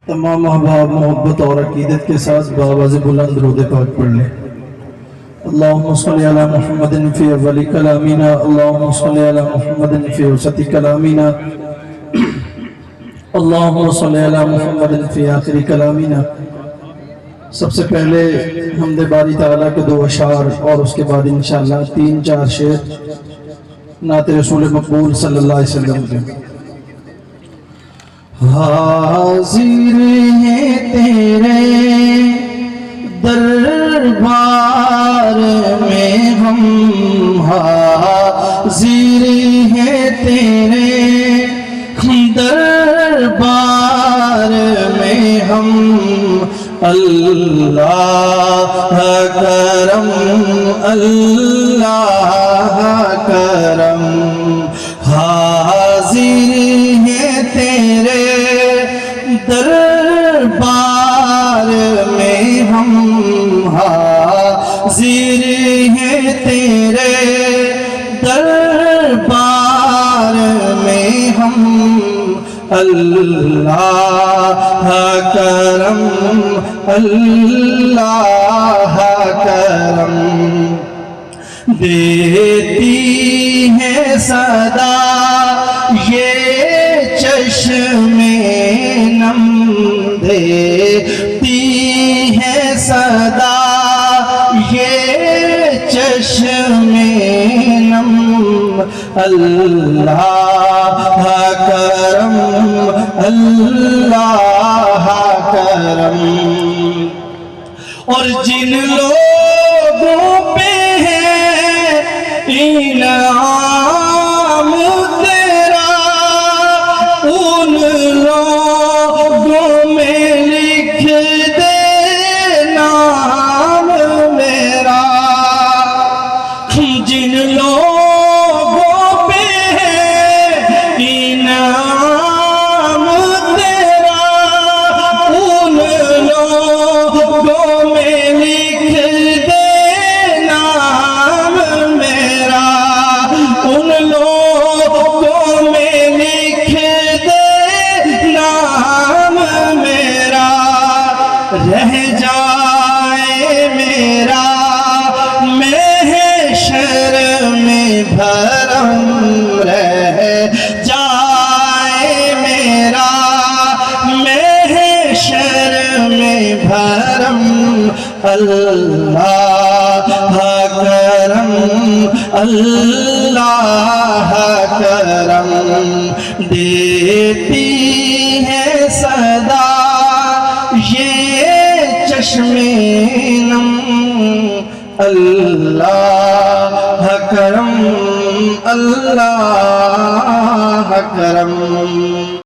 تمام احباب محبت اور عقیدت کے ساتھ بآواز بلند درود پاک پڑھ لیں۔ اللہم صلی علی محمد فی اول کلامنا، اللہم صلی علی محمد فی وسط کلامنا، اللہم صلی علی محمد فی آخر کلامنا۔ سب سے پہلے حمد باری تعالیٰ کے 2 اشعار اور اس کے بعد انشاءاللہ 3-4 شعر نعت رسول مقبول صلی اللہ علیہ وسلم کے۔ حاضر ہیں تیرے دربار میں ہم، حاضر ہیں تیرے دربار میں ہم، اللہ کرم اللہ کرم۔ حاضر ہیں تیرے دربار میں ہم، حاضر ہیں تیرے دربار میں ہم، اللہ کرم اللہ کرم۔ دیتی ہے صدا یہ چشم نم، دیتی ہے صدا یہ چشم نم، اللہ کرم اللہ کرم۔ اور جن لوگوں پہ ہے انعام تیرا، ان لوگوں میں لکھ دے نام میرا۔ جن لوگوں پہ ہے انعام تیرا، ان لوگوں میں لکھ دے نام میرا، ان لوگوں میں لکھ دے نام میرا۔ رہ جائے میرا محشر میں بھرم، رہ جائے میرا محشر میں بھرم، اللہ کرم اللہ کرم۔ دیتی ہے صدا یہ چشم نم، اللہ کرم اللہ کرم۔